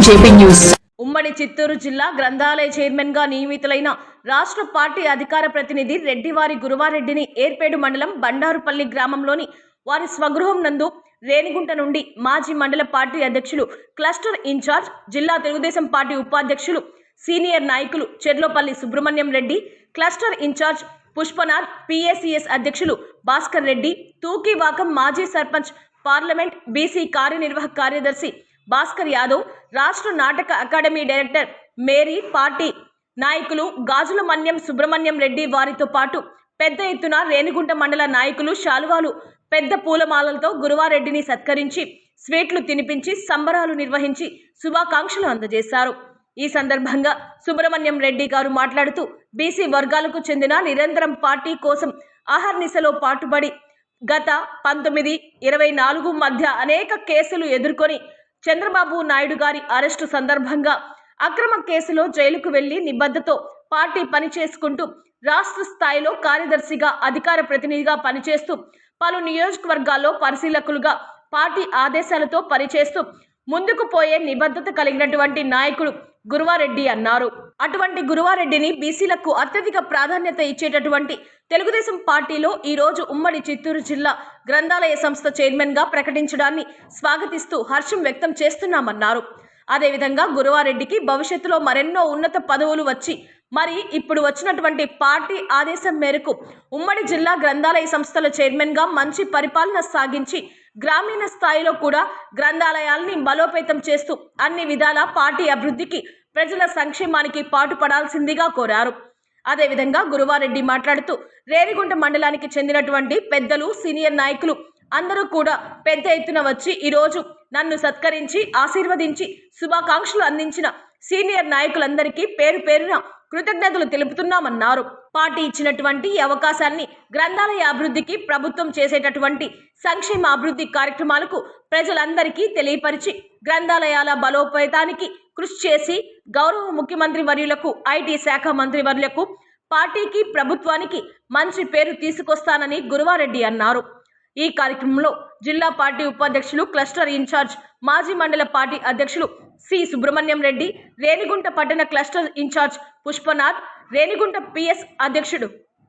JP news. ఉమ్మడి చిత్తూరు జిల్లా గ్రంథాలయ చైర్మన్ గా నియమితులైన రాష్ట్ర పార్టీ అధికార ప్రతినిధి రెడ్డివారి గురువారెడ్డిని ఏర్పేడు మండలం బండారుపల్లి గ్రామంలోని వారి స్వగృహం నందు రేణిగుంట నుండి మాజీ మండల పార్టీ అధ్యక్షులు, క్లస్టర్ ఇన్ఛార్జ్, జిల్లా తెలుగుదేశం పార్టీ ఉపాధ్యక్షులు, సీనియర్ నాయకులు Cherlopalli Subrahmanyam Reddy, cluster in charge Pushpanath, PACS అధ్యక్షులు భాస్కర్ రెడ్డి, తూకివాకం మాజీ సర్పంచ్, పార్లమెంట్ బీసీ కార్యనిర్వాహక కార్యదర్శి భాస్కర్ యాదవ్, రాష్ట్ర నాటక అకాడమీ డైరెక్టర్ మేరీ, పార్టీ నాయకులు గాజుల మన్యం సుబ్రహ్మణ్యం రెడ్డి వారితో పాటు పెద్ద ఎత్తున రేణిగుంట మండల నాయకులు శాలువాలు, పెద్ద పూలమాలలతో గురువారెడ్డిని సత్కరించి స్వీట్లు తినిపించి సంబరాలు నిర్వహించి శుభాకాంక్షలు అందజేశారు. ఈ సందర్భంగా సుబ్రహ్మణ్యం రెడ్డి గారు మాట్లాడుతూ, బీసీ వర్గాలకు చెందిన నిరంతరం పార్టీ కోసం అహర్నిశలో పాటుపడి గత 19-24 మధ్య అనేక కేసులు ఎదుర్కొని చంద్రబాబు నాయుడు గారి అరెస్టు సందర్భంగా అక్రమ కేసులో జైలుకు వెళ్లి నిబద్ధతో పార్టీ పనిచేసుకుంటూ రాష్ట్ర స్థాయిలో కార్యదర్శిగా, అధికార ప్రతినిధిగా పనిచేస్తూ పలు నియోజకవర్గాల్లో పరిశీలకులుగా పార్టీ ఆదేశాలతో పనిచేస్తూ ముందుకు పోయే నిబద్ధత కలిగినటువంటి నాయకుడు గురువారెడ్డి అన్నారు. అటువంటి గురువారెడ్డిని బీసీలకు అత్యధిక ప్రాధాన్యత ఇచ్చేటటువంటి తెలుగుదేశం పార్టీలో ఈరోజు ఉమ్మడి చిత్తూరు జిల్లా గ్రంథాలయ సంస్థ చైర్మన్ గా ప్రకటించడాన్ని స్వాగతిస్తూ హర్షం వ్యక్తం చేస్తున్నామన్నారు. అదేవిధంగా గురువారెడ్డికి భవిష్యత్తులో మరెన్నో ఉన్నత పదవులు వచ్చి మరి ఇప్పుడు వచ్చినటువంటి పార్టీ ఆదేశం మేరకు ఉమ్మడి జిల్లా గ్రంథాలయ సంస్థల చైర్మన్ గా మంచి పరిపాలన సాగించి గ్రామీణ స్థాయిలో కూడా గ్రంథాలయాల్ని బలోపేతం చేస్తూ అన్ని విధాల పార్టీ అభివృద్ధికి, ప్రజల సంక్షేమానికి పాటుపడాల్సిందిగా కోరారు. అదేవిధంగా గురువారెడ్డి మాట్లాడుతూ, రేణిగుంట మండలానికి చెందినటువంటి పెద్దలు, సీనియర్ నాయకులు అందరూ కూడా పెద్ద ఎత్తున వచ్చి ఈరోజు నన్ను సత్కరించి ఆశీర్వదించి శుభాకాంక్షలు అందించిన సీనియర్ నాయకులందరికీ పేరు పేరున కృతజ్ఞతలు తెలుపుతున్నామన్నారు. పార్టీ ఇచ్చినటువంటి అవకాశాన్ని గ్రంథాలయ అభివృద్ధికి, ప్రభుత్వం చేసేటటువంటి సంక్షేమ అభివృద్ధి కార్యక్రమాలకు ప్రజలందరికీ తెలియపరిచి గ్రంథాలయాల బలోపేతానికి కృషి చేసి గౌరవ ముఖ్యమంత్రి వర్యులకు, ఐటీ శాఖ మంత్రి వర్యులకు, పార్టీకి, ప్రభుత్వానికి మంచి పేరు తీసుకొస్తానని గురువారెడ్డి అన్నారు. ఈ కార్యక్రమంలో జిల్లా పార్టీ ఉపాధ్యక్షులు, క్లస్టర్ ఇన్ఛార్జ్, మాజీ మండల పార్టీ అధ్యక్షులు సి సుబ్రహ్మణ్యం రెడ్డి, రేణిగుంట పట్టణ cluster in charge Pushpanath, Renigunta PS అధ్యక్షుడు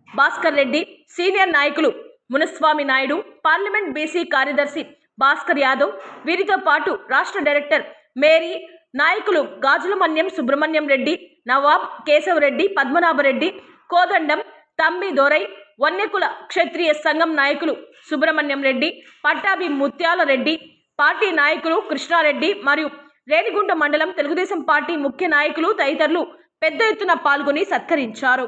భాస్కర్ రెడ్డి, సీనియర్ నాయకులు మునస్వామి నాయుడు, పార్లమెంట్ బీసీ కార్యదర్శి భాస్కర్ యాదవ్, వీరితో పాటు రాష్ట్ర డైరెక్టర్ మేరీ, నాయకులు గాజుల మన్యం సుబ్రహ్మణ్యం రెడ్డి, నవాబ్, కేశవరెడ్డి, పద్మనాభరెడ్డి, కోదండం, తంబి దొరై, వన్యకుల క్షత్రియ సంఘం నాయకులు సుబ్రహ్మణ్యం రెడ్డి, పట్టాభి ముత్యాల రెడ్డి, పార్టీ నాయకులు కృష్ణారెడ్డి మరియు రేణిగుంట మండలం తెలుగుదేశం పార్టీ ముఖ్య నాయకులు తదితరులు పెద్ద ఎత్తున పాల్గొని సత్కరించారు.